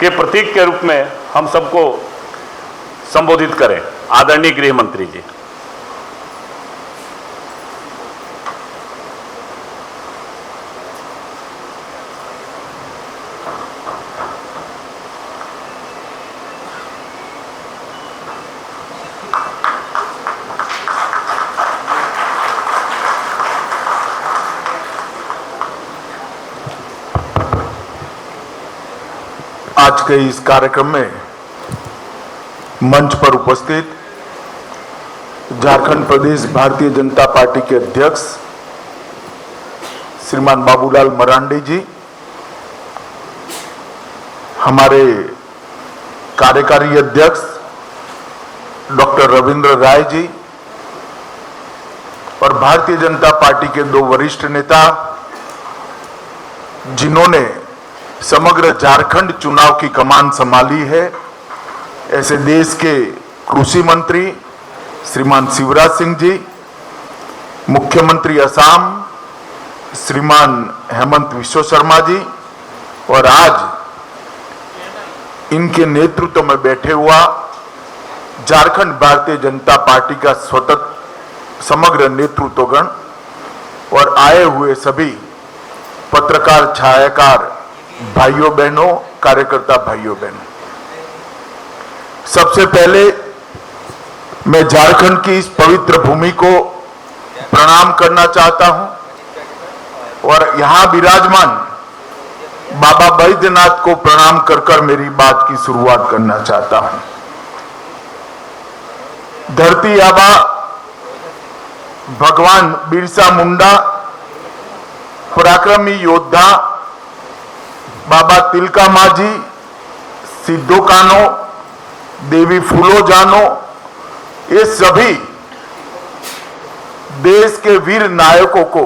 के प्रतीक के रूप में हम सबको संबोधित करें। आदरणीय गृह मंत्री जी। आज के इस कार्यक्रम में मंच पर उपस्थित झारखंड प्रदेश भारतीय जनता पार्टी के अध्यक्ष श्रीमान बाबूलाल मरांडी जी, हमारे कार्यकारी अध्यक्ष डॉक्टर रविंद्र राय जी और भारतीय जनता पार्टी के दो वरिष्ठ नेता जिन्होंने समग्र झारखंड चुनाव की कमान संभाली है, ऐसे देश के कृषि मंत्री श्रीमान शिवराज सिंह जी, मुख्यमंत्री असम श्रीमान हेमंत विश्व शर्मा जी और आज इनके नेतृत्व में बैठे हुआ झारखंड भारतीय जनता पार्टी का स्वतंत्र समग्र नेतृत्वगण और आए हुए सभी पत्रकार, छायाकार भाइयों बहनों, कार्यकर्ता भाइयों बहनों, सबसे पहले मैं झारखंड की इस पवित्र भूमि को प्रणाम करना चाहता हूं और यहां विराजमान बाबा बैद्यनाथ को प्रणाम कर मेरी बात की शुरुआत करना चाहता हूं। धरती आबा भगवान बिरसा मुंडा, पराक्रमी योद्धा बाबा तिलका मांझी, सिद्धो कान्हो, देवी फूलो जानो, ये सभी देश के वीर नायकों को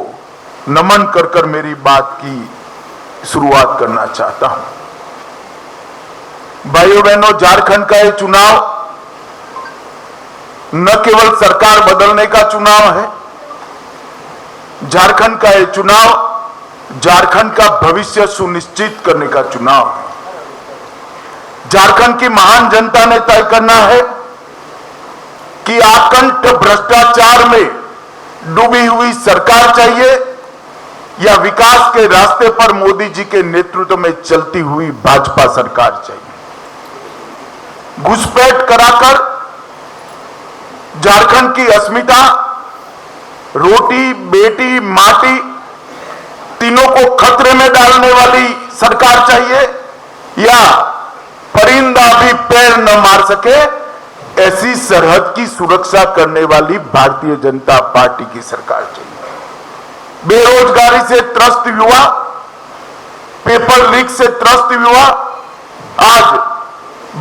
नमन कर मेरी बात की शुरुआत करना चाहता हूं। भाइयों बहनों, झारखंड का ये चुनाव न केवल सरकार बदलने का चुनाव है, झारखंड का ये चुनाव झारखंड का भविष्य सुनिश्चित करने का चुनाव है। झारखंड की महान जनता ने तय करना है कि आकंठ भ्रष्टाचार में डूबी हुई सरकार चाहिए या विकास के रास्ते पर मोदी जी के नेतृत्व में चलती हुई भाजपा सरकार चाहिए। घुसपैठ कराकर झारखंड की अस्मिता, रोटी बेटी माटी तीनों को खतरे में डालने वाली सरकार चाहिए या परिंदा भी पैर न मार सके ऐसी सरहद की सुरक्षा करने वाली भारतीय जनता पार्टी की सरकार चाहिए। बेरोजगारी से त्रस्त युवा, पेपर लीक से त्रस्त युवा आज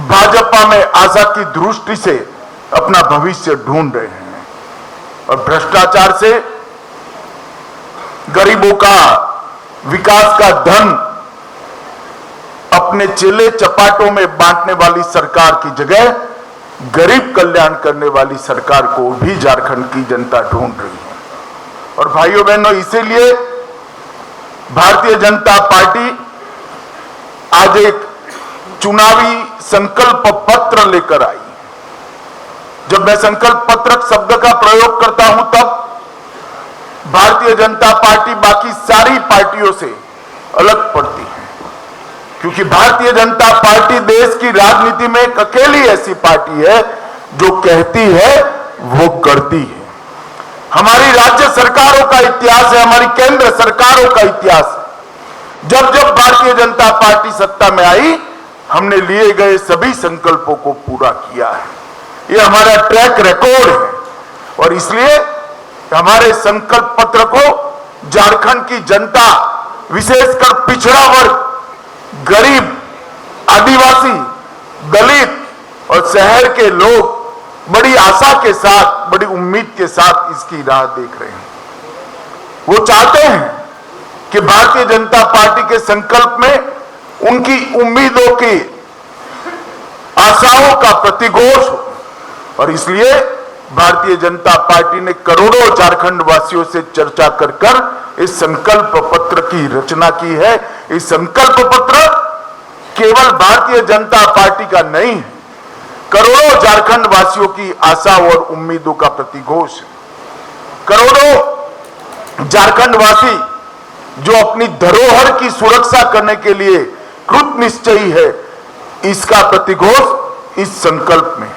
भाजपा में आशा की दृष्टि से अपना भविष्य ढूंढ रहे हैं और भ्रष्टाचार से गरीबों का विकास का धन अपने चेले चपाटों में बांटने वाली सरकार की जगह गरीब कल्याण करने वाली सरकार को भी झारखंड की जनता ढूंढ रही है। और भाइयों बहनों, इसीलिए भारतीय जनता पार्टी आज एक चुनावी संकल्प पत्र लेकर आई। जब मैं संकल्प पत्र शब्द का प्रयोग करता हूं तब भारतीय जनता पार्टी बाकी सारी पार्टियों से अलग पड़ती है, क्योंकि भारतीय जनता पार्टी देश की राजनीति में एक अकेली ऐसी पार्टी है जो कहती है वो करती है। हमारी राज्य सरकारों का इतिहास है, हमारी केंद्र सरकारों का इतिहास है। जब जब भारतीय जनता पार्टी सत्ता में आई, हमने लिए गए सभी संकल्पों को पूरा किया है। ये हमारा ट्रैक रिकॉर्ड है और इसलिए हमारे संकल्प पत्र को झारखंड की जनता, विशेषकर पिछड़ा वर्ग, गरीब, आदिवासी, दलित और शहर के लोग बड़ी आशा के साथ, बड़ी उम्मीद के साथ इसकी राह देख रहे हैं। वो चाहते हैं कि भारतीय जनता पार्टी के संकल्प में उनकी उम्मीदों की, आशाओं का प्रतिघोष हो और इसलिए भारतीय जनता पार्टी ने करोड़ों झारखंड वासियों से चर्चा कर इस संकल्प पत्र की रचना की है। इस संकल्प पत्र केवल भारतीय जनता पार्टी का नहीं है, करोड़ों झारखंड वासियों की आशा और उम्मीदों का प्रतिघोष है। करोड़ों झारखंड वासी जो अपनी धरोहर की सुरक्षा करने के लिए कृत निश्चयी है, इसका प्रतिघोष इस संकल्प में है।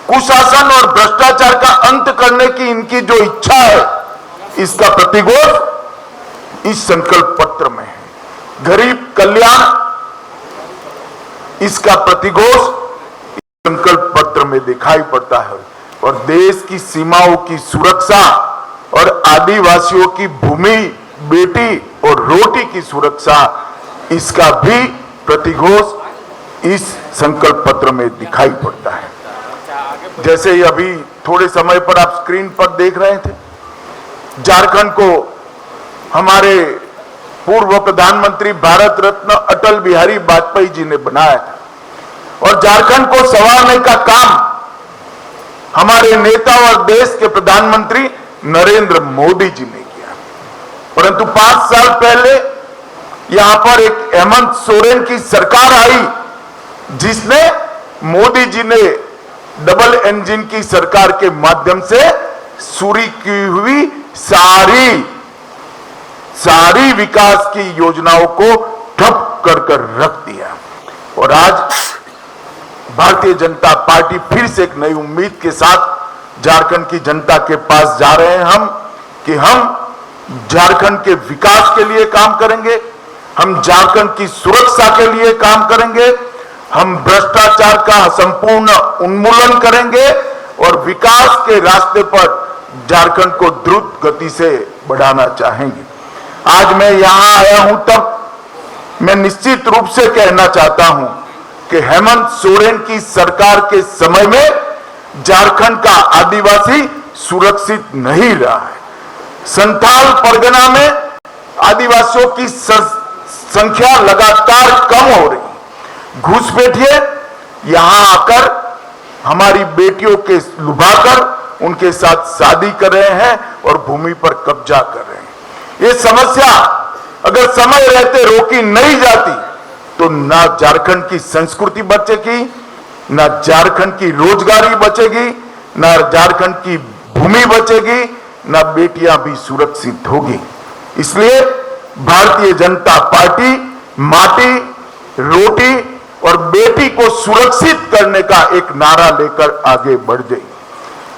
कुशासन और भ्रष्टाचार का अंत करने की इनकी जो इच्छा है, इसका प्रतिघोष इस संकल्प पत्र में है। गरीब कल्याण, इसका प्रतिघोष संकल्प पत्र में दिखाई पड़ता है। और देश की सीमाओं की सुरक्षा और आदिवासियों की भूमि, बेटी और रोटी की सुरक्षा, इसका भी प्रतिघोष इस संकल्प पत्र में दिखाई पड़ता है। जैसे ही अभी थोड़े समय पर आप स्क्रीन पर देख रहे थे, झारखंड को हमारे पूर्व प्रधानमंत्री भारत रत्न अटल बिहारी वाजपेयी जी ने बनाया था, और झारखंड को संवारने का काम हमारे नेता और देश के प्रधानमंत्री नरेंद्र मोदी जी ने किया। परंतु 5 साल पहले यहां पर एक हेमंत सोरेन की सरकार आई, जिसने मोदी जी ने डबल इंजन की सरकार के माध्यम से शुरू की हुई सारी विकास की योजनाओं को ठप कर रख दिया। और आज भारतीय जनता पार्टी फिर से एक नई उम्मीद के साथ झारखंड की जनता के पास जा रहे हैं हम, कि हम झारखंड के विकास के लिए काम करेंगे, हम झारखंड की सुरक्षा के लिए काम करेंगे, हम भ्रष्टाचार का संपूर्ण उन्मूलन करेंगे और विकास के रास्ते पर झारखंड को द्रुत गति से बढ़ाना चाहेंगे। आज मैं यहां आया हूं, तब मैं निश्चित रूप से कहना चाहता हूं कि हेमंत सोरेन की सरकार के समय में झारखंड का आदिवासी सुरक्षित नहीं रहा है। संथाल परगना में आदिवासियों की संख्या लगातार कम हो रही। घुसपैठिए यहां आकर हमारी बेटियों के लुभाकर उनके साथ शादी कर रहे हैं और भूमि पर कब्जा कर रहे हैं। ये समस्या अगर समय रहते रोकी नहीं जाती तो ना झारखंड की संस्कृति बचेगी, ना झारखंड की रोजगारी बचेगी, ना झारखंड की भूमि बचेगी, ना बेटियां भी सुरक्षित होगी। इसलिए भारतीय जनता पार्टी माटी, रोटी और बेटी को सुरक्षित करने का एक नारा लेकर आगे बढ़ गई।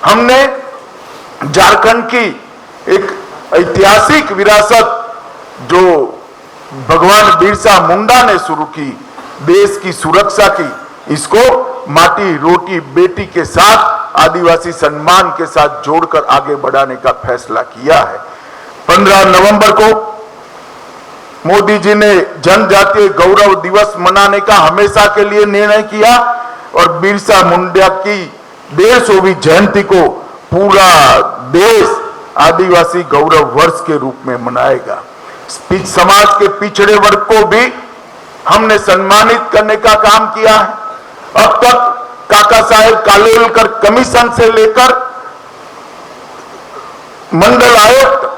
हमने झारखंड की एक ऐतिहासिक विरासत जो भगवान बिरसा मुंडा ने शुरू की, देश की सुरक्षा की, इसको माटी, रोटी, बेटी के साथ आदिवासी सम्मान के साथ जोड़कर आगे बढ़ाने का फैसला किया है। 15 नवंबर को मोदी जी ने जनजातीय गौरव दिवस मनाने का हमेशा के लिए निर्णय किया और बिरसा मुंडा की 150वीं जयंती को पूरा देश आदिवासी गौरव वर्ष के रूप में मनाएगा। समाज के पिछड़े वर्ग को भी हमने सम्मानित करने का काम किया है। अब तक काका साहेब कालेलकर कमीशन से लेकर मंडल आयुक्त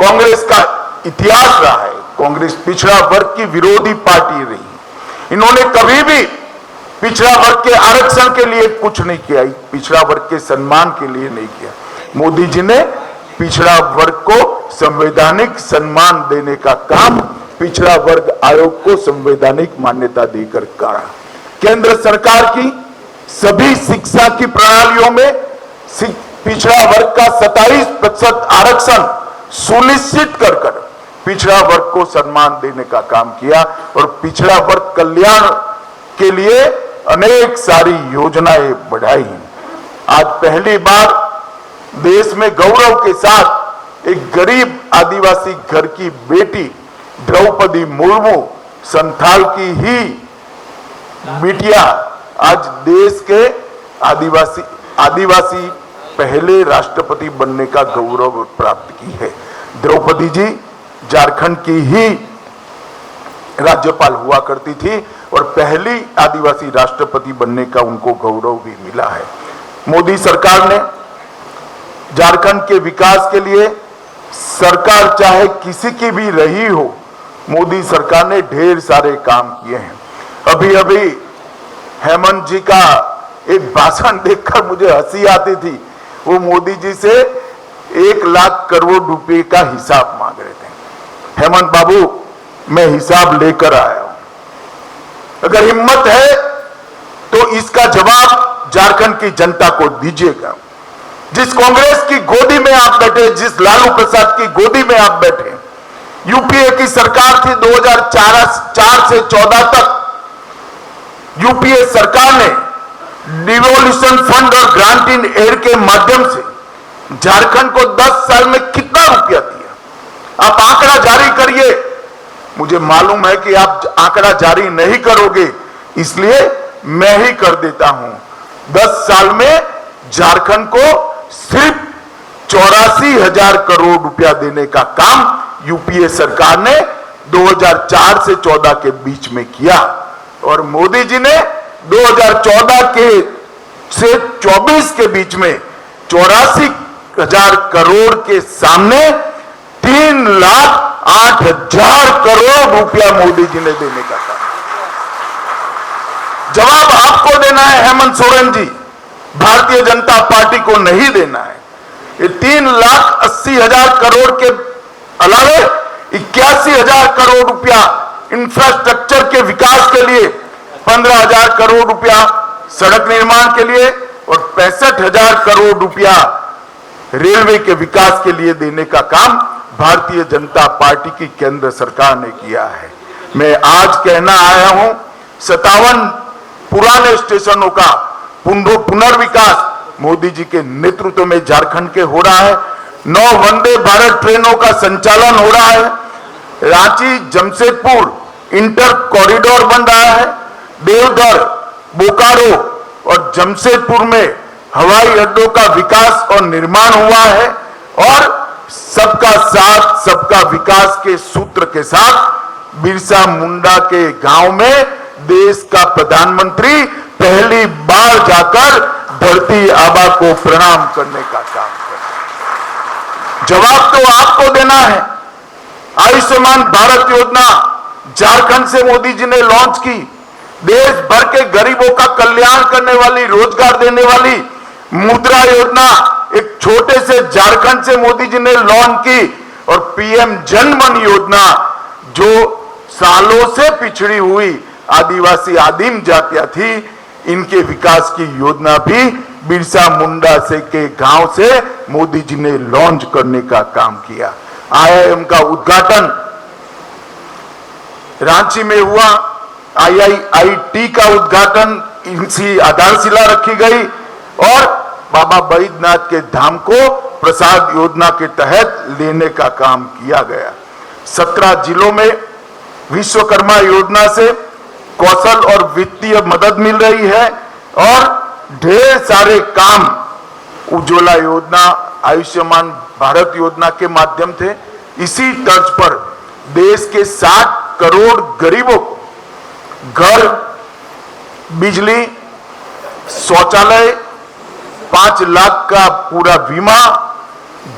कांग्रेस का इतिहास रहा है। कांग्रेस पिछड़ा वर्ग की विरोधी पार्टी रही। इन्होंने कभी भी पिछड़ा वर्ग के आरक्षण के लिए कुछ नहीं किया, पिछड़ा वर्ग के सम्मान के लिए नहीं किया। मोदी जी ने पिछड़ा वर्ग को संवैधानिक सम्मान देने का काम पिछड़ा वर्ग आयोग को संवैधानिक मान्यता देकर करा। केंद्र सरकार की सभी शिक्षा की प्रणालियों में पिछड़ा वर्ग का 27% आरक्षण सुनिश्चित कर पिछड़ा वर्ग को सम्मान देने का काम किया और पिछड़ा वर्ग कल्याण के लिए अनेक सारी योजनाएं बढ़ाई। आज पहली बार देश में गौरव के साथ एक गरीब आदिवासी घर की बेटी द्रौपदी मुर्मू, संथाल की ही बिटिया, आज देश के आदिवासी पहले राष्ट्रपति बनने का गौरव प्राप्त की है। द्रौपदी जी झारखंड की ही राज्यपाल हुआ करती थी और पहली आदिवासी राष्ट्रपति बनने का उनको गौरव भी मिला है। मोदी सरकार ने झारखंड के विकास के लिए, सरकार चाहे किसी की भी रही हो, मोदी सरकार ने ढेर सारे काम किए हैं। अभी अभी हेमंत जी का एक भाषण देखकर मुझे हंसी आती थी। वो मोदी जी से 1 लाख करोड़ रुपए का हिसाब मांग रहे थे। हेमंत बाबू, मैं हिसाब लेकर आया हूं, अगर हिम्मत है तो इसका जवाब झारखंड की जनता को दीजिएगा। जिस कांग्रेस की गोदी में आप बैठे, जिस लालू प्रसाद की गोदी में आप बैठे, यूपीए की सरकार थी 2004 से 14 तक। यूपीए सरकार ने डिवोल्यूशन फंड और ग्रांट इन एड के माध्यम से झारखंड को 10 साल में कितना रुपया दिया? आप आंकड़ा जारी करिए। मुझे मालूम है कि आप आंकड़ा जारी नहीं करोगे, इसलिए मैं ही कर देता हूं। 10 साल में झारखंड को सिर्फ 84,000 करोड़ रुपया देने का काम यूपीए सरकार ने 2004 से 14 के बीच में किया, और मोदी जी ने 2014 के से 24 के बीच में 84,000 करोड़ के सामने 3,08,000 करोड़ रुपया मोदी जी ने देने का काम। जवाब आपको देना है हेमंत सोरेन जी, भारतीय जनता पार्टी को नहीं देना है। ये 3,80,000 करोड़ के अलावे 81,000 करोड़ रुपया इंफ्रास्ट्रक्चर के विकास के लिए, 15,000 करोड़ रुपया सड़क निर्माण के लिए और 65,000 करोड़ रुपया रेलवे के विकास के लिए देने का काम भारतीय जनता पार्टी की केंद्र सरकार ने किया है। मैं आज कहना आया हूं, 57 पुराने स्टेशनों का पुनर्विकास मोदी जी के नेतृत्व में झारखंड के हो रहा है। 9 वंदे भारत ट्रेनों का संचालन हो रहा है। रांची जमशेदपुर इंटर कॉरिडोर बन रहा है। देवघर, बोकारो और जमशेदपुर में हवाई अड्डों का विकास और निर्माण हुआ है, और सबका साथ सबका विकास के सूत्र के साथ बिरसा मुंडा के गांव में देश का प्रधानमंत्री पहली बार जाकर धरती आबा को प्रणाम करने का काम कर। जवाब तो आपको देना है। आयुष्मान भारत योजना झारखंड से मोदी जी ने लॉन्च की। देश भर के गरीबों का कल्याण करने वाली, रोजगार देने वाली मुद्रा योजना एक छोटे से झारखंड से मोदी जी ने लॉन्च की, और पीएम जन धन योजना जो सालों से पिछड़ी हुई आदिवासी आदिम जातियां थी, इनके विकास की योजना भी बिरसा मुंडा से के गांव से मोदी जी ने लॉन्च करने का काम किया। आईआईएम का उद्घाटन रांची में हुआ, आईआईटी का उद्घाटन, इनकी आधारशिला रखी गई, और बाबा बैद्यनाथ के धाम को प्रसाद योजना के तहत लेने का काम किया गया। 17 जिलों में विश्वकर्मा योजना से कौशल और वित्तीय मदद मिल रही है, और ढेर सारे काम उज्ज्वला योजना, आयुष्मान भारत योजना के माध्यम से इसी तर्ज पर देश के 60 करोड़ गरीबों को घर, बिजली, शौचालय, 5 लाख का पूरा बीमा,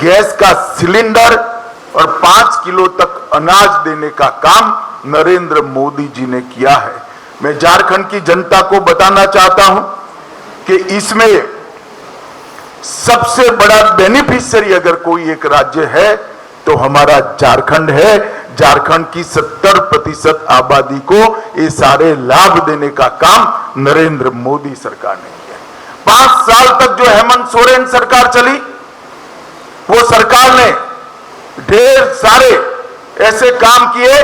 गैस का सिलेंडर और 5 किलो तक अनाज देने का काम नरेंद्र मोदी जी ने किया है। मैं झारखंड की जनता को बताना चाहता हूं कि इसमें सबसे बड़ा बेनिफिशियरी अगर कोई एक राज्य है तो हमारा झारखंड है। झारखंड की 70% आबादी को ये सारे लाभ देने का काम नरेंद्र मोदी सरकार ने किया। 5 साल तक जो हेमंत सोरेन सरकार चली, वो सरकार ने ढेर सारे ऐसे काम किए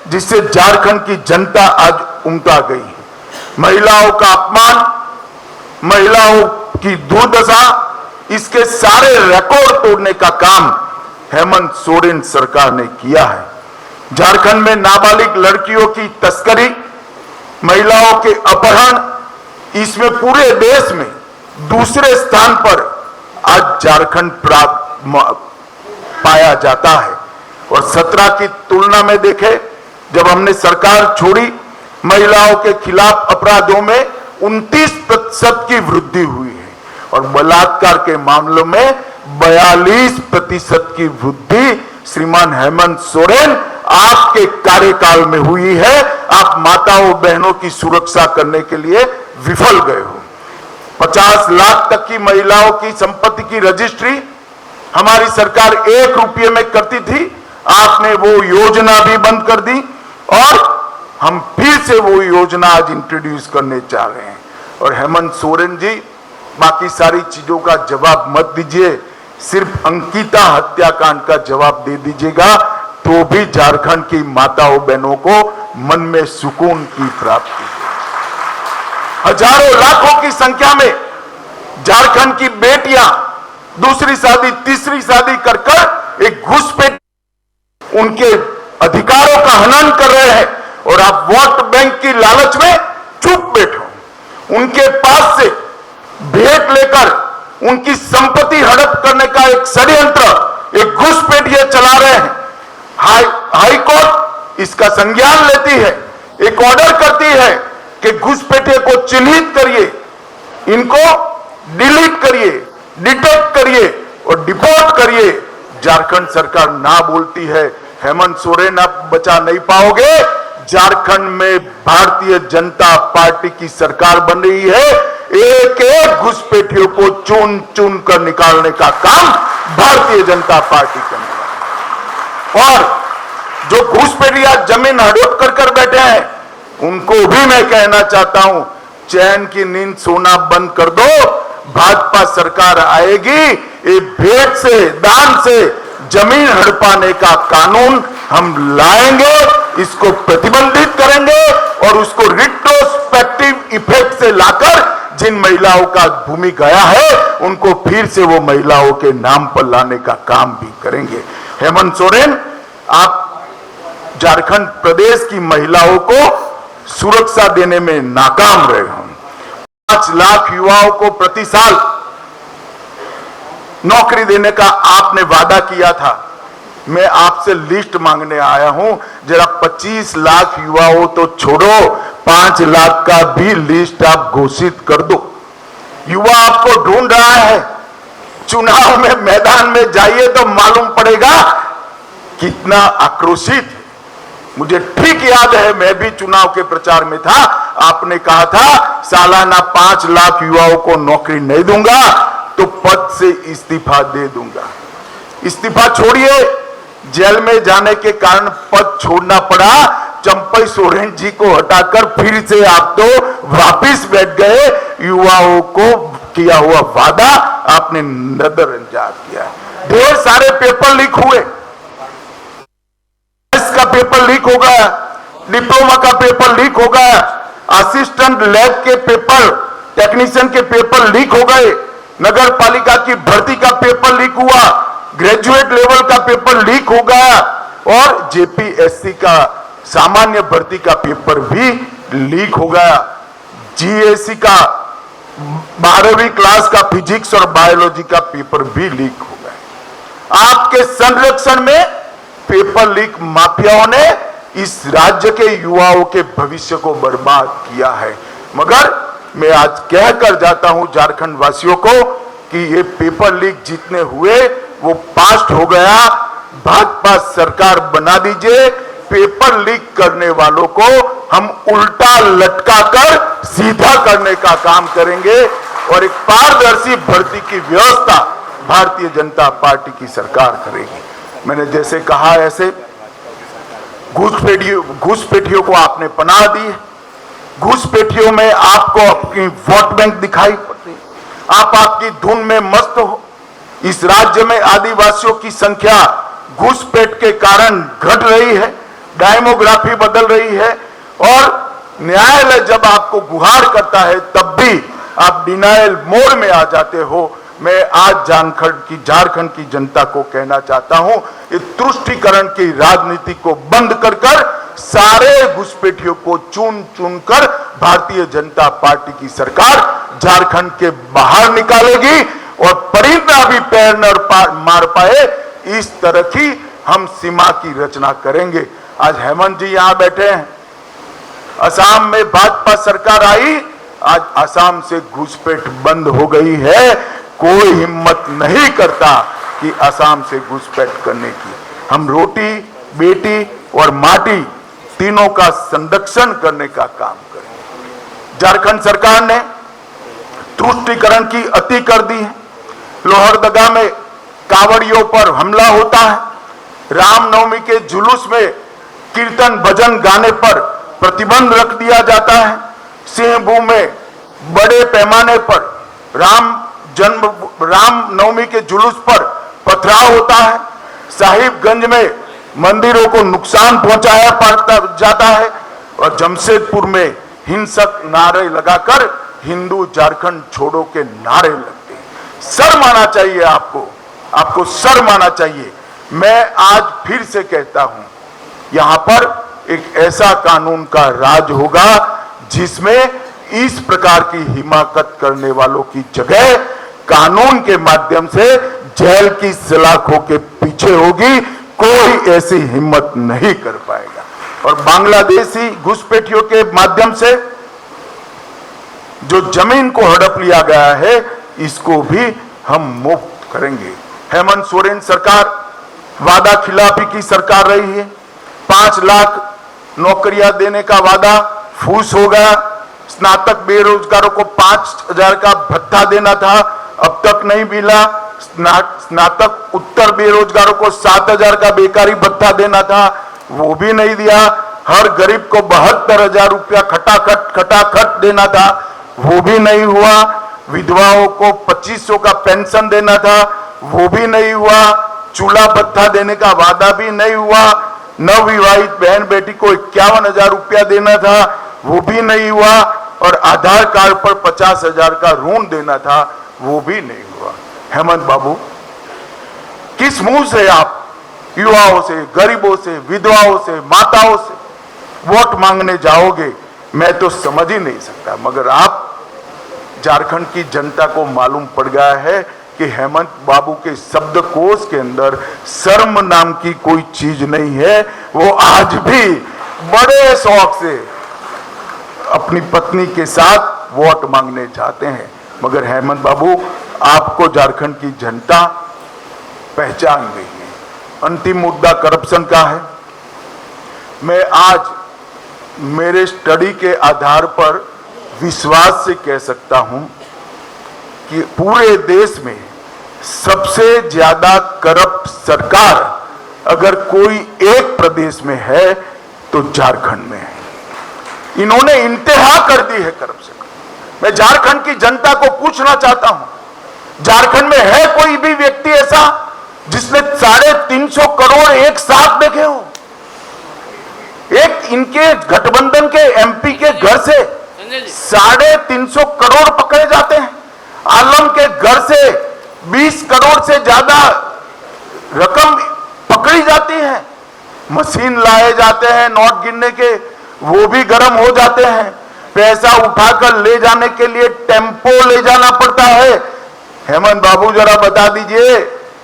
जिससे झारखंड की जनता आज उमटा गई है। महिलाओं का अपमान, महिलाओं की दुर्दशा, इसके सारे रिकॉर्ड तोड़ने का काम हेमंत सोरेन सरकार ने किया है। झारखंड में नाबालिग लड़कियों की तस्करी, महिलाओं के अपहरण, इसमें पूरे देश में दूसरे स्थान पर आज झारखंड पाया जाता है। और 17 की तुलना में देखें, जब हमने सरकार छोड़ी, महिलाओं के खिलाफ अपराधों में 29% की वृद्धि हुई है, और बलात्कार के मामलों में 42% की वृद्धि श्रीमान हेमंत सोरेन आपके कार्यकाल में हुई है। आप माताओं बहनों की सुरक्षा करने के लिए विफल गए हो। 50 लाख तक की महिलाओं की संपत्ति की रजिस्ट्री हमारी सरकार 1 रुपये में करती थी, आपने वो योजना भी बंद कर दी और हम फिर से वो योजना आज इंट्रोड्यूस करने चाह रहे हैं। और हेमंत सोरेन जी, बाकी सारी चीजों का जवाब मत दीजिए, सिर्फ अंकिता हत्याकांड का जवाब दे दीजिएगा तो भी झारखंड की माताओं बहनों को मन में सुकून की प्राप्ति है। हजारों लाखों की संख्या में झारखंड की बेटियां दूसरी शादी तीसरी शादी कर कर एक घुसपैठ उनके अधिकारों का हनन कर रहे हैं और आप वोट बैंक की लालच में चुप बैठो। उनके पास से भेंट लेकर उनकी संपत्ति हड़प करने का एक षड्यंत्र, एक घुसपैठिया चला रहे हैं। हाई कोर्ट इसका संज्ञान लेती है, एक ऑर्डर करती है कि घुसपैठिए को चिन्हित करिए, इनको डिलीट करिए, डिटेक्ट करिए और डिपोर्ट करिए। झारखंड सरकार ना बोलती है। हेमंत सोरेन आप बचा नहीं पाओगे। झारखंड में भारतीय जनता पार्टी की सरकार बन रही है। एक एक घुसपैठियों को चुन चुन कर निकालने का काम भारतीय जनता पार्टी करेगी। और जो घुसपैठिया जमीन हड़प कर बैठे हैं उनको भी मैं कहना चाहता हूं, चैन की नींद सोना बंद कर दो। भाजपा सरकार आएगी, ये भेंट से दान से जमीन हड़पाने का कानून हम लाएंगे, इसको प्रतिबंधित करेंगे और उसको रिट्रोस्पेक्टिव इफेक्ट से लाकर जिन महिलाओं का भूमि गया है उनको फिर से वो महिलाओं के नाम पर लाने का काम भी करेंगे। हेमंत सोरेन, आप झारखंड प्रदेश की महिलाओं को सुरक्षा देने में नाकाम रहे हो। 5 लाख युवाओं को प्रति साल नौकरी देने का आपने वादा किया था। मैं आपसे लिस्ट मांगने आया हूं, जरा 25 लाख युवाओं तो छोड़ो, 5 लाख का भी लिस्ट आप घोषित कर दो। युवा आपको ढूंढ रहा है। चुनाव में मैदान में जाइए तो मालूम पड़ेगा कितना आक्रोशित। मुझे ठीक याद है, मैं भी चुनाव के प्रचार में था। आपने कहा था सालाना 5 लाख युवाओं को नौकरी नहीं दूंगा तो पद से इस्तीफा दे दूंगा। इस्तीफा छोड़िए, जेल में जाने के कारण पद छोड़ना पड़ा। चंपई सोरेन जी को हटाकर फिर से आप तो वापिस बैठ गए। युवाओं को किया हुआ वादा आपने नजरअंदाज किया। ढेर सारे पेपर लीक हुए, का पेपर लीक हो गया, डिप्लोमा का पेपर लीक हो गया, असिस्टेंट लैब के पेपर, टेक्नीशियन के पेपर लीक हो गए, नगर पालिका की भर्ती का पेपर लीक हुआ, ग्रेजुएट लेवल का पेपर लीक हो गया और जेपीएससी का सामान्य भर्ती का पेपर भी लीक हो गया। जीएससी का 12वीं क्लास का फिजिक्स और बायोलॉजी का पेपर भी लीक हो गया। आपके संरक्षण में पेपर लीक माफियाओं ने इस राज्य के युवाओं के भविष्य को बर्बाद किया है। मगर मैं आज कहकर जाता हूं झारखंड वासियों को कि ये पेपर लीक जितने हुए वो पास्ट हो गया। भाजपा सरकार बना दीजिए। पेपर लीक करने वालों को हम उल्टा लटकाकर सीधा करने का काम करेंगे और एक पारदर्शी भर्ती की व्यवस्था भारतीय जनता पार्टी की सरकार करेगी। मैंने जैसे कहा ऐसे घुसपैठियों को आपने पनाह दी। घुसपैठियों में आपको अपनी वोट बैंक दिखाई पड़ती, आप आपकी धुन में मस्त हो। इस राज्य में आदिवासियों की संख्या घुसपैठ के कारण घट रही है, डेमोग्राफी बदल रही है और न्यायालय जब आपको गुहार करता है तब भी आप डिनायल मोड में आ जाते हो। मैं आज झारखंड की जनता को कहना चाहता हूं, इस तुष्टीकरण की राजनीति को बंद कर सारे घुसपैठियों को चुन चुन कर भारतीय जनता पार्टी की सरकार झारखंड के बाहर निकालेगी और परिंदा भी पैर न मार पाए इस तरह की हम सीमा की रचना करेंगे। आज हेमंत जी यहां बैठे हैं। असम में भाजपा सरकार आई, आज असम से घुसपैठ बंद हो गई है। कोई हिम्मत नहीं करता कि असम से घुसपैठ करने की। हम रोटी बेटी और माटी तीनों का संरक्षण करने का काम करें। झारखंड सरकार ने तुष्टीकरण की अति कर दी है। लोहरदगा में कांवड़ियों पर हमला होता है। रामनवमी के जुलूस में कीर्तन भजन गाने पर प्रतिबंध रख दिया जाता है। सिंहभूम में बड़े पैमाने पर रामनवमी के जुलूस पर पथराव होता है। साहिबगंज में मंदिरों को नुकसान पहुंचाया जाता है और जमशेदपुर में हिंसक नारे लगाकर हिंदू झारखंड छोड़ो के नारे लगते हैं। शर्म आना चाहिए आपको शर्म आना चाहिए। मैं आज फिर से कहता हूं, यहां पर एक ऐसा कानून का राज होगा जिसमें इस प्रकार की हिमाकत करने वालों की जगह कानून के माध्यम से जेल की सलाखों के पीछे होगी। कोई ऐसी हिम्मत नहीं कर पाएगा। और बांग्लादेशी घुसपैठियों के माध्यम से जो जमीन को हड़प लिया गया है, इसको भी हम मुक्त करेंगे। हेमंत सोरेन सरकार वादा खिलाफी की सरकार रही है। 5 लाख नौकरियां देने का वादा फूस हो गया। स्नातक बेरोजगारों को 5,000 का भत्ता देना था, अब तक नहीं मिला। स्नातक उत्तर बेरोजगारों को 7,000 का बेकारी भत्ता देना था, वो भी नहीं दिया। हर गरीब को 72,000 रुपया खटाखट देना था, वो भी नहीं हुआ। विधवाओं को 2500 का पेंशन देना था, वो भी नहीं हुआ। चूल्हा भत्ता देने का वादा भी नहीं हुआ। नवविवाहित बहन बेटी को 51,000 रुपया देना था, वो भी नहीं हुआ। और आधार कार्ड पर 50,000 का ऋण देना था, वो भी नहीं हुआ। हेमंत बाबू, किस मुंह से आप युवाओं से, गरीबों से, विधवाओं से, माताओं से वोट मांगने जाओगे, मैं तो समझ ही नहीं सकता। मगर आप, झारखंड की जनता को मालूम पड़ गया है कि हेमंत बाबू के शब्दकोश के अंदर शर्म नाम की कोई चीज नहीं है। वो आज भी बड़े शौक से अपनी पत्नी के साथ वोट मांगने जाते हैं। मगर हेमंत बाबू, आपको झारखंड की जनता पहचान गई है। अंतिम मुद्दा करप्शन का है। मैं आज मेरे स्टडी के आधार पर विश्वास से कह सकता हूं कि पूरे देश में सबसे ज्यादा करप्ट सरकार अगर कोई एक प्रदेश में है तो झारखंड में है। इन्होंने इंतहा कर दी है करप्शन। मैं झारखंड की जनता को पूछना चाहता हूं, झारखंड में है कोई भी व्यक्ति ऐसा जिसने 350 करोड़ एक साथ देखे हो? एक इनके गठबंधन के एमपी के घर से 350 करोड़ पकड़े जाते हैं। आलम के घर से 20 करोड़ से ज्यादा रकम पकड़ी जाती है। मशीन लाए जाते हैं नोट गिनने के, वो भी गर्म हो जाते हैं। पैसा उठाकर ले जाने के लिए टेम्पो ले जाना पड़ता है। हेमंत बाबू, जरा बता दीजिए,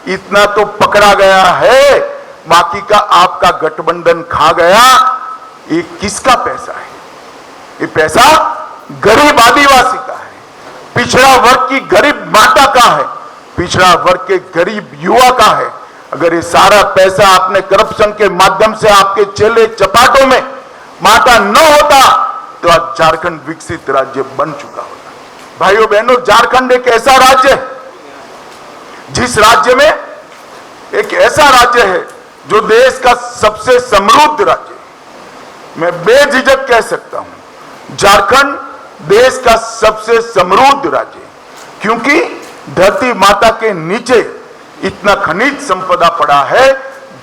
इतना तो पकड़ा गया है, बाकी का आपका गठबंधन खा गया। ये किसका पैसा है? ये पैसा गरीब आदिवासी का है, पिछड़ा वर्ग की गरीब माता का है, पिछड़ा वर्ग के गरीब युवा का है। अगर ये सारा पैसा आपने करप्शन के माध्यम से आपके चेले चपाटों में बांटा न होता तो आज झारखंड विकसित राज्य बन चुका होता। भाइयों बहनों, झारखंड एक ऐसा राज्य है जिस राज्य में एक ऐसा राज्य है जो देश का सबसे समृद्ध राज्य है। मैं बेझिझक कह सकता हूं, झारखंड देश का सबसे समृद्ध राज्य है, क्योंकि धरती माता के नीचे इतना खनिज संपदा पड़ा है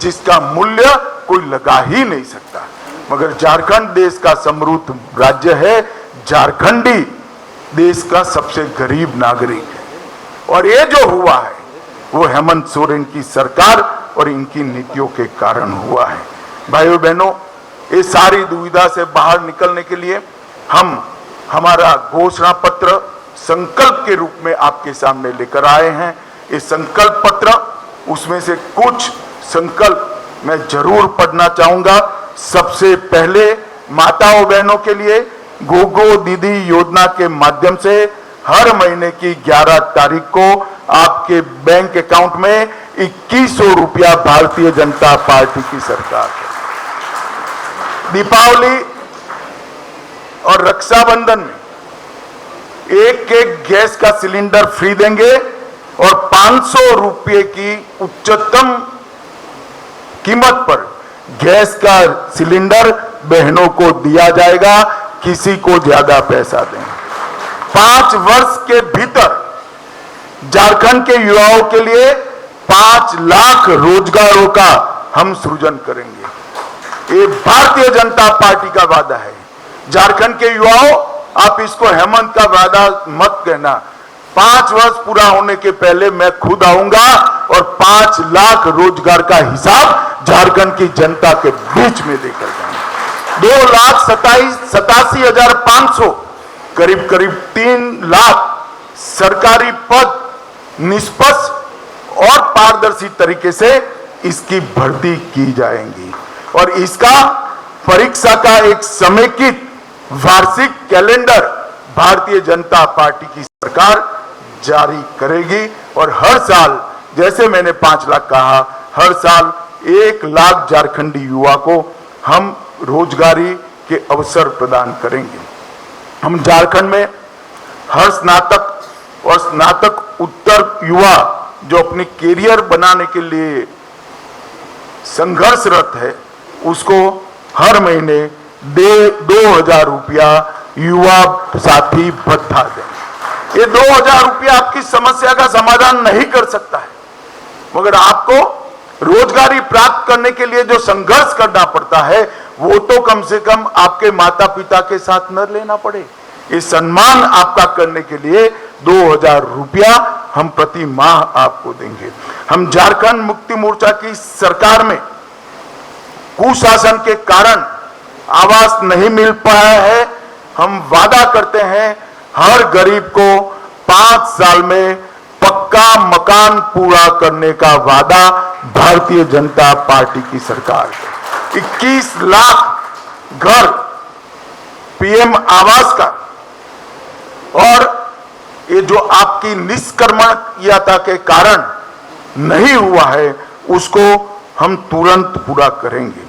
जिसका मूल्य कोई लगा ही नहीं सकता। मगर झारखंड देश का समृद्ध राज्य है, झारखंडी देश का सबसे गरीब नागरिक है। और ये जो हुआ है वो हेमंत सोरेन की सरकार और इनकी नीतियों के कारण हुआ है। भाइयों बहनों, ये सारी दुविधा से बाहर निकलने के लिए हम हमारा घोषणा पत्र संकल्प के रूप में आपके सामने लेकर आए हैं। ये संकल्प पत्र, उसमें से कुछ संकल्प मैं जरूर पढ़ना चाहूंगा। सबसे पहले माताओं बहनों के लिए गोगो दीदी योजना के माध्यम से हर महीने की 11 तारीख को आपके बैंक अकाउंट में 2100 रुपया भारतीय जनता पार्टी की सरकार है। दीपावली और रक्षाबंधन में एक गैस का सिलेंडर फ्री देंगे और 500 रुपये की उच्चतम कीमत पर गैस का सिलेंडर बहनों को दिया जाएगा, किसी को ज्यादा पैसा देंगे। 5 वर्ष के भीतर झारखंड के युवाओं के लिए 5 लाख रोजगारों का हम सृजन करेंगे। ये भारतीय जनता पार्टी का वादा है। झारखंड के युवाओं, आप इसको हेमंत का वादा मत कहना। 5 वर्ष पूरा होने के पहले मैं खुद आऊंगा और 5 लाख रोजगार का हिसाब झारखंड की जनता के बीच में लेकर जाऊंगा। 2,87,500 करीब 3 लाख सरकारी पद निष्पक्ष और पारदर्शी तरीके से इसकी भर्ती की जाएंगी और इसका परीक्षा का एक समेकित वार्षिक कैलेंडर भारतीय जनता पार्टी की सरकार जारी करेगी और हर साल, जैसे मैंने 5 लाख कहा, हर साल 1 लाख झारखंडी युवा को हम रोजगारी के अवसर प्रदान करेंगे। हम झारखंड में हर स्नातक और स्नातक उत्तर युवा जो अपनी कैरियर बनाने के लिए संघर्षरत है, उसको हर महीने 2,000 रुपया युवा साथी भत्ता दें। ये 2,000 रुपया आपकी समस्या का समाधान नहीं कर सकता है, मगर आपको रोजगारी प्राप्त करने के लिए जो संघर्ष करना पड़ता है वो तो कम से कम आपके माता पिता के साथ न लेना पड़े। ये सम्मान आपका करने के लिए 2,000 रुपया हम प्रति माह आपको देंगे। हम झारखंड मुक्ति मोर्चा की सरकार में कुशासन के कारण आवास नहीं मिल पाया है। हम वादा करते हैं हर गरीब को 5 साल में पक्का मकान पूरा करने का वादा भारतीय जनता पार्टी की सरकार है। 21 लाख घर पीएम आवास का और ये जो आपकी निष्कर्मणीयता के कारण नहीं हुआ है उसको हम तुरंत पूरा करेंगे।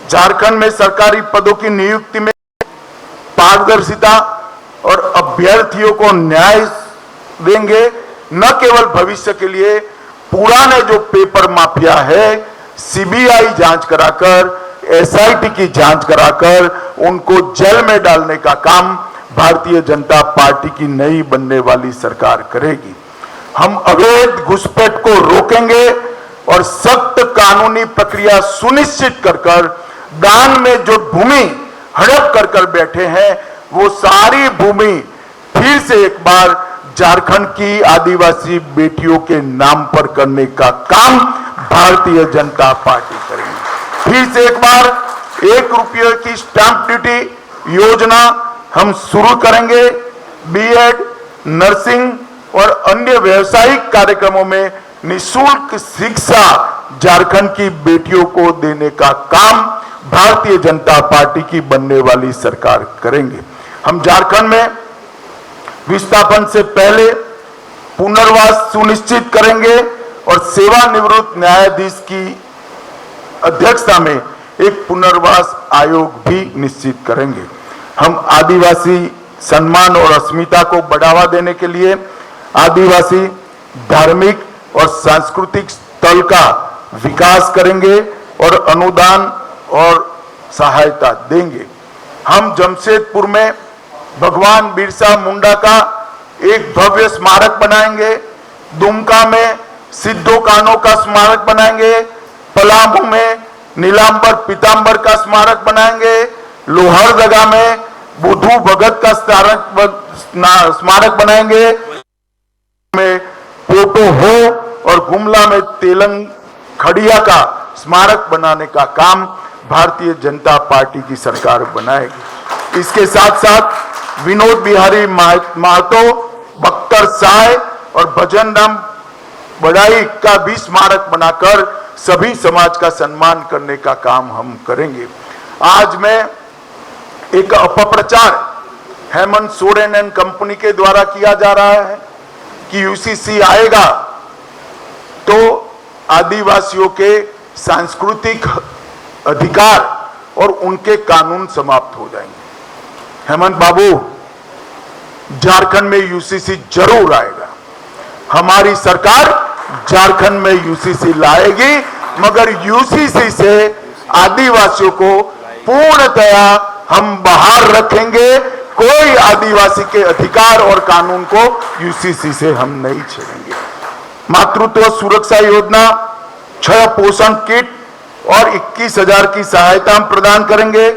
झारखंड में सरकारी पदों की नियुक्ति में पारदर्शिता और अभ्यर्थियों को न्याय देंगे। न केवल भविष्य के लिए, पुराने जो पेपर माफिया है सीबीआई जांच कराकर, एसआईटी की जांच कराकर उनको जेल में डालने का काम भारतीय जनता पार्टी की नई बनने वाली सरकार करेगी। हम अवैध घुसपैठ को रोकेंगे और सख्त कानूनी प्रक्रिया सुनिश्चित कर दान में जो भूमि हड़प कर बैठे हैं वो सारी भूमि फिर से एक बार झारखंड की आदिवासी बेटियों के नाम पर करने का काम भारतीय जनता पार्टी करेगी। फिर से एक बार 1 रुपये की स्टैंप ड्यूटी योजना हम शुरू करेंगे। बीएड, नर्सिंग और अन्य व्यावसायिक कार्यक्रमों में निःशुल्क शिक्षा झारखंड की बेटियों को देने का काम भारतीय जनता पार्टी की बनने वाली सरकार करेंगे। हम झारखंड में विस्थापन से पहले पुनर्वास सुनिश्चित करेंगे और सेवानिवृत्त न्यायाधीश की अध्यक्षता में एक पुनर्वास आयोग भी निश्चित करेंगे। हम आदिवासी सम्मान और अस्मिता को बढ़ावा देने के लिए आदिवासी धार्मिक और सांस्कृतिक स्थल का विकास करेंगे और अनुदान और सहायता देंगे। हम जमशेदपुर में भगवान बिरसा मुंडा का एक भव्य स्मारक बनाएंगे। दुमका में सिद्धो कान्हो का स्मारक बनाएंगे। पलामू में नीलांबर पीतांबर का स्मारक बनाएंगे। लोहरदगा में बुद्धू भगत का स्मारक बनाएंगे। में पोटो हो और गुमला में तेलंग खड़िया का स्मारक बनाने का काम भारतीय जनता पार्टी की सरकार बनाएगी। इसके साथ साथ विनोद बिहारी महतो, बख्तर साय और भजन राम बड़ाई का भी स्मारक बनाकर सभी समाज का सम्मान करने का काम हम करेंगे। आज मैं एक अपप्रचार हेमंत सोरेन एंड कंपनी के द्वारा किया जा रहा है कि यूसीसी आएगा तो आदिवासियों के सांस्कृतिक अधिकार और उनके कानून समाप्त हो जाएंगे। हेमंत बाबू, झारखंड में यूसीसी जरूर आएगा। हमारी सरकार झारखंड में यूसीसी लाएगी, मगर यूसीसी से आदिवासियों को पूर्णतया हम बाहर रखेंगे। कोई आदिवासी के अधिकार और कानून को यूसीसी से हम नहीं छेड़ेंगे। मातृत्व सुरक्षा योजना, 6 पोषण किट और 21,000 की सहायता हम प्रदान करेंगे।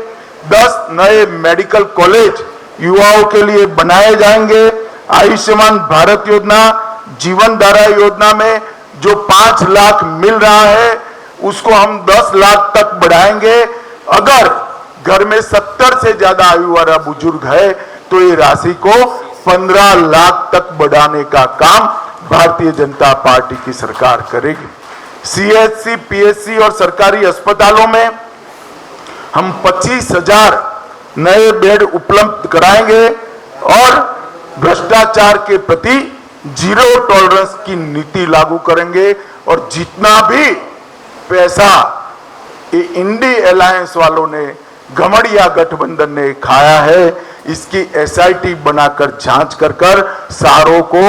10 नए मेडिकल कॉलेज युवाओं के लिए बनाए जाएंगे। आयुष्मान भारत योजना, जीवन धारा योजना में जो 5 लाख मिल रहा है उसको हम 10 लाख तक बढ़ाएंगे। अगर घर में 70 से ज्यादा आयु वाला बुजुर्ग है तो ये राशि को 15 लाख तक बढ़ाने का काम भारतीय जनता पार्टी की सरकार करेगी। सीएचसी, पीएचसी और सरकारी अस्पतालों में हम 25,000 नए बेड उपलब्ध कराएंगे और भ्रष्टाचार के प्रति जीरो टॉलरेंस की नीति लागू करेंगे। और जितना भी पैसा ये इंडी अलायंस वालों ने, घमड़िया गठबंधन ने खाया है, इसकी एसआईटी बनाकर जांच कर सारों को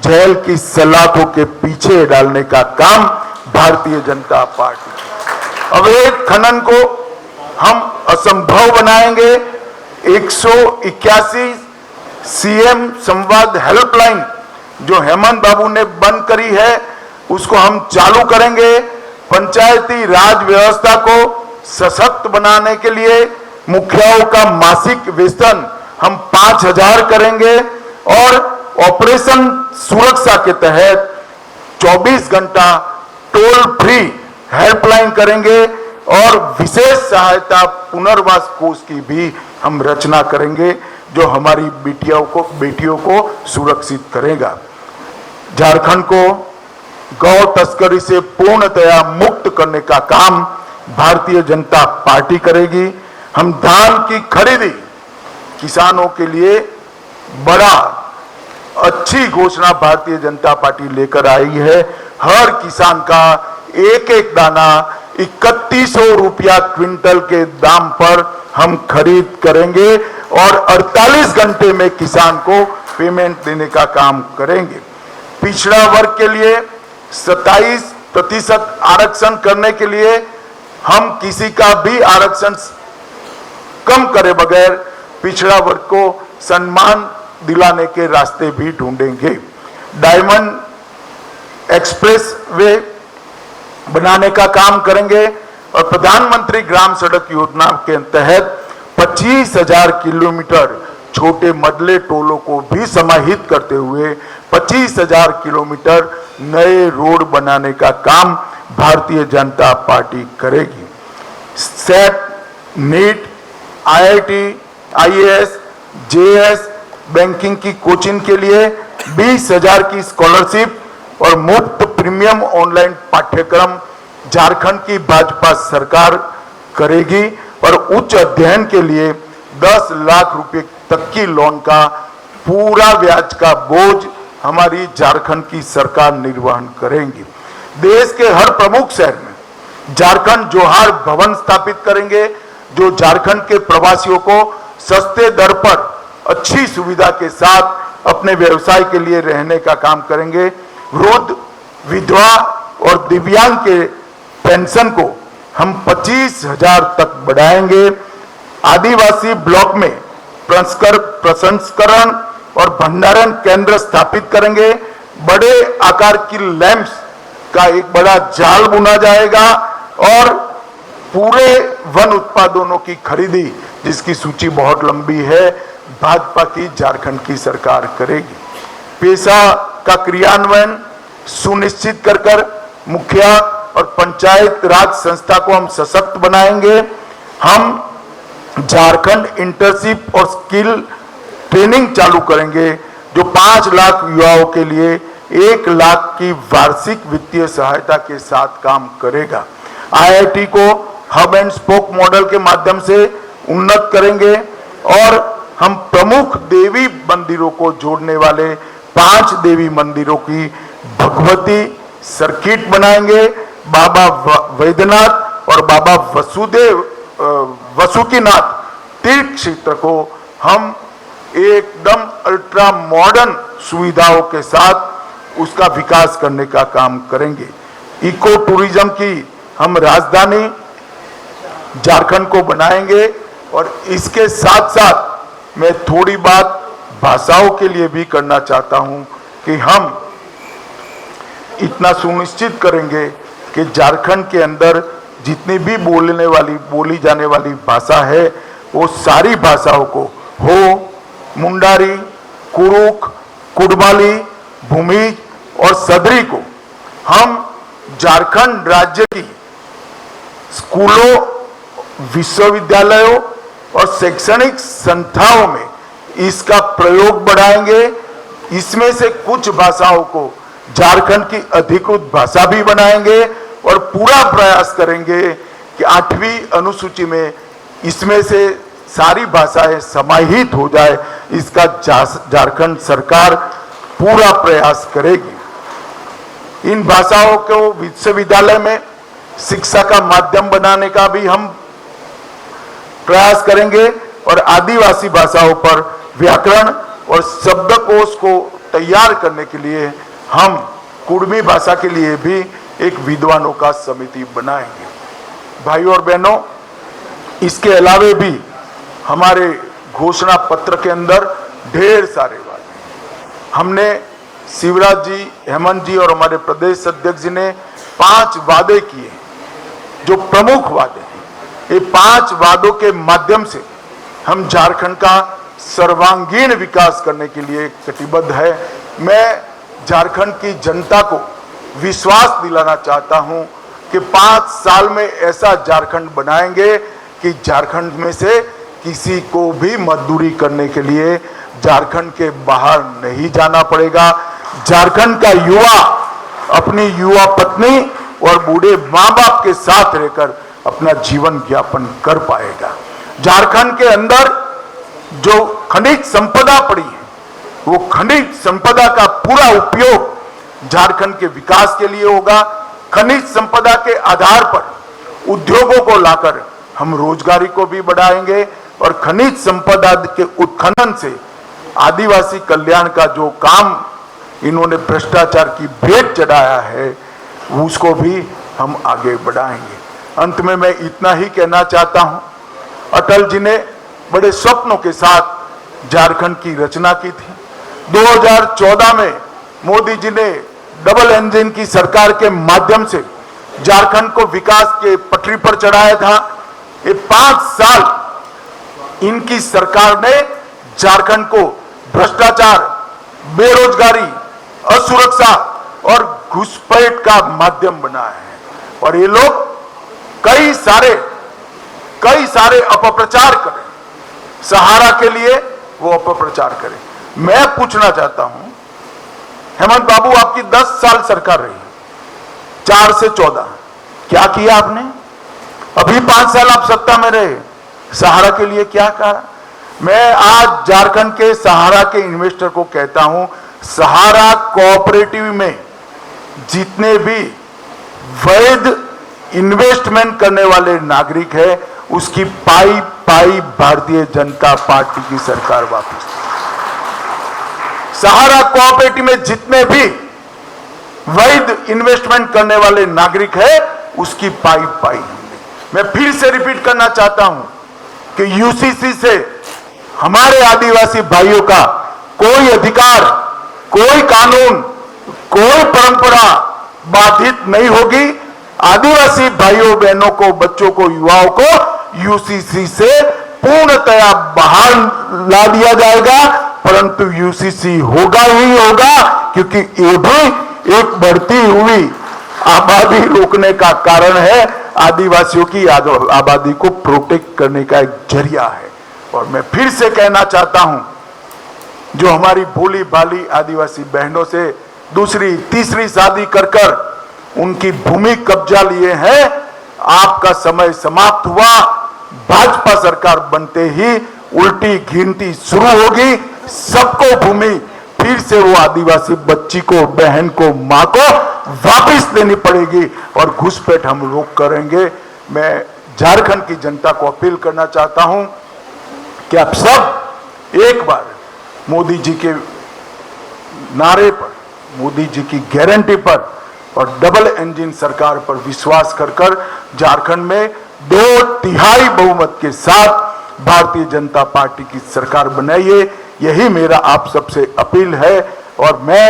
जेल की सलाखों के पीछे डालने का काम भारतीय जनता पार्टी। अवैध खनन को हम असंभव बनाएंगे। 181 सीएम संवाद हेल्पलाइन जो हेमंत बाबू ने बंद करी है उसको हम चालू करेंगे। पंचायती राज व्यवस्था को सशक्त बनाने के लिए मुखियाओं का मासिक वेतन हम 5,000 करेंगे और ऑपरेशन सुरक्षा के तहत 24 घंटा टोल फ्री हेल्पलाइन करेंगे और विशेष सहायता पुनर्वास कोष की भी हम रचना करेंगे जो हमारी बेटियों को सुरक्षित करेगा। झारखंड को गौ तस्करी से पूर्णतया मुक्त करने का काम भारतीय जनता पार्टी करेगी। हम धान की खरीदी किसानों के लिए बड़ा अच्छी घोषणा भारतीय जनता पार्टी लेकर आई है। हर किसान का एक एक दाना 3100 रुपया क्विंटल के दाम पर हम खरीद करेंगे और 48 घंटे में किसान को पेमेंट देने का काम करेंगे। पिछड़ा वर्ग के लिए 27% आरक्षण करने के लिए हम किसी का भी आरक्षण कम करे बगैर पिछड़ा वर्ग को सम्मान दिलाने के रास्ते भी ढूंढेंगे। डायमंड एक्सप्रेस वे बनाने का काम करेंगे और प्रधानमंत्री ग्राम सड़क योजना के तहत 25,000 किलोमीटर छोटे मदले टोलों को भी समाहित करते हुए 25,000 किलोमीटर नए रोड बनाने का काम भारतीय जनता पार्टी करेगी। CET, NEET, IIT, IAS, JS, banking की कोचिंग के लिए 20,000 की स्कॉलरशिप और मुफ्त प्रीमियम ऑनलाइन पाठ्यक्रम झारखंड की भाजपा सरकार करेगी और उच्च अध्ययन के लिए 10 लाख रुपए तक की लोन का पूरा ब्याज का बोझ हमारी झारखंड की सरकार निर्वहन करेंगी। देश के हर प्रमुख शहर में झारखंड जोहार भवन स्थापित करेंगे जो झारखंड के प्रवासियों को सस्ते दर पर अच्छी सुविधा के साथ अपने व्यवसाय के लिए रहने का काम करेंगे। वृद्ध, विधवा और दिव्यांग के पेंशन को हम 25,000 तक बढ़ाएंगे। आदिवासी ब्लॉक में प्रसंस्करण और भंडारण केंद्र स्थापित करेंगे। बड़े आकार की लैंप्स का एक बड़ा जाल बुना जाएगा और पूरे वन उत्पादों की खरीदी जिसकी सूची बहुत लंबी है भाजपा की झारखंड की सरकार करेगी। पेशा का क्रियान्वयन सुनिश्चित कर मुखिया और पंचायत राज संस्था को हम सशक्त बनाएंगे। हम झारखंड इंटर्नशिप और स्किल ट्रेनिंग चालू करेंगे जो 5 लाख युवाओं के लिए 1 लाख की वार्षिक वित्तीय सहायता के साथ काम करेगा। आईआईटी को हब एंड स्पोक मॉडल के माध्यम से उन्नत करेंगे और हम प्रमुख देवी मंदिरों को जोड़ने वाले 5 देवी मंदिरों की भगवती सर्किट बनाएंगे। बाबा वैद्यनाथ और बाबा वसुकीनाथ तीर्थ क्षेत्र को हम एकदम अल्ट्रा मॉडर्न सुविधाओं के साथ उसका विकास करने का काम करेंगे। इको टूरिज्म की हम राजधानी झारखंड को बनाएंगे और इसके साथ साथ मैं थोड़ी बात भाषाओं के लिए भी करना चाहता हूं कि हम इतना सुनिश्चित करेंगे कि झारखंड के अंदर जितनी भी बोली जाने वाली भाषा है वो सारी भाषाओं को हो, मुंडारी, कुरुक, कुडमाली, भूमिज और सदरी को हम झारखंड राज्य की स्कूलों, विश्वविद्यालयों और शैक्षणिक संस्थाओं में इसका प्रयोग बढ़ाएंगे। इसमें से कुछ भाषाओं को झारखंड की अधिकृत भाषा भी बनाएंगे और पूरा प्रयास करेंगे कि 8वीं अनुसूची में इसमें से सारी भाषाएं समाहित हो जाए। इसका झारखंड सरकार पूरा प्रयास करेगी। इन भाषाओं को विश्वविद्यालय में शिक्षा का माध्यम बनाने का भी हम प्रयास करेंगे और आदिवासी भाषाओं पर व्याकरण और शब्दकोश को तैयार करने के लिए हम कुडमी भाषा के लिए भी एक विद्वानों का समिति बनाएंगे। भाइयों और बहनों, इसके अलावे भी हमारे घोषणा पत्र के अंदर ढेर सारे वादे हमने शिवराज जी, हेमंत जी और हमारे प्रदेश अध्यक्ष जी ने 5 वादे किए जो प्रमुख वादे हैं। ये 5 वादों के माध्यम से हम झारखंड का सर्वांगीण विकास करने के लिए कटिबद्ध है। मैं झारखंड की जनता को विश्वास दिलाना चाहता हूं कि 5 साल में ऐसा झारखंड बनाएंगे कि झारखंड में से किसी को भी मजदूरी करने के लिए झारखंड के बाहर नहीं जाना पड़ेगा। झारखंड का युवा अपनी युवा पत्नी और बूढ़े मां बाप के साथ रहकर अपना जीवन यापन कर पाएगा। झारखंड के अंदर जो खनिज संपदा पड़ी है वो खनिज संपदा का पूरा उपयोग झारखंड के विकास के लिए होगा। खनिज संपदा के आधार पर उद्योगों को लाकर हम रोजगारी को भी बढ़ाएंगे और खनिज संपदा के उत्खनन से आदिवासी कल्याण का जो काम इन्होंने भ्रष्टाचार की भेंट चढ़ाया है उसको भी हम आगे बढ़ाएंगे। अंत में मैं इतना ही कहना चाहता हूं, अटल जी ने बड़े स्वप्नों के साथ झारखंड की रचना की थी। 2014 में मोदी जी ने डबल इंजन की सरकार के माध्यम से झारखंड को विकास के पटरी पर चढ़ाया था। ये 5 साल इनकी सरकार ने झारखंड को भ्रष्टाचार, बेरोजगारी, असुरक्षा और घुसपैठ का माध्यम बनाया है और ये लोग कई सारे अपप्रचार करें, सहारा के लिए वो अपप्रचार करें। मैं पूछना चाहता हूं, हेमंत बाबू आपकी 10 साल सरकार रही, 4 से 14, क्या किया आपने? अभी 5 साल आप सत्ता में रहे, सहारा के लिए क्या करा? मैं आज झारखंड के सहारा के इन्वेस्टर को कहता हूं, सहारा कोऑपरेटिव में जितने भी वैध इन्वेस्टमेंट करने वाले नागरिक है उसकी पाई भारतीय जनता पार्टी की सरकार वापस। सहारा कोऑपरेटिव में जितने भी वैध इन्वेस्टमेंट करने वाले नागरिक है उसकी पाई। मैं फिर से रिपीट करना चाहता हूं कि यूसीसी से हमारे आदिवासी भाइयों का कोई अधिकार, कोई कानून, कोई परंपरा बाधित नहीं होगी। आदिवासी भाइयों बहनों को, बच्चों को, युवाओं को यूसीसी से पूर्णतया बाहर ला दिया जाएगा, परंतु यूसीसी होगा ही होगा क्योंकि ये भी एक बढ़ती हुई आबादी रोकने का कारण है, आदिवासियों की आबादी को प्रोटेक्ट करने का एक जरिया है। और मैं फिर से कहना चाहता हूं, जो हमारी भोली भाली आदिवासी बहनों से दूसरी तीसरी शादी कर उनकी भूमि कब्जा लिए हैं, आपका समय समाप्त हुआ। भाजपा सरकार बनते ही उल्टी गिनती शुरू होगी, सबको भूमि फिर से वो आदिवासी बच्ची को, बहन को, मां को वापस देनी पड़ेगी और घुसपैठ हम रोक करेंगे। मैं झारखंड की जनता को अपील करना चाहता हूं कि आप सब एक बार मोदी जी के नारे पर, मोदी जी की गारंटी पर और डबल इंजन सरकार पर विश्वास कर झारखंड में 2/3 बहुमत के साथ भारतीय जनता पार्टी की सरकार बनाइए। यही मेरा आप सबसे अपील है और मैं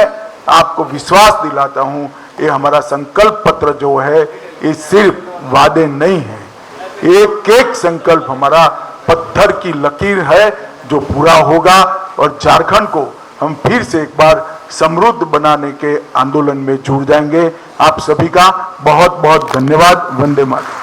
आपको विश्वास दिलाता हूं, ये हमारा संकल्प पत्र जो है ये सिर्फ वादे नहीं है, एक एक संकल्प हमारा पत्थर की लकीर है जो पूरा होगा और झारखंड को हम फिर से एक बार समृद्ध बनाने के आंदोलन में जुड़ जाएंगे। आप सभी का बहुत बहुत धन्यवाद। वंदे मातरम।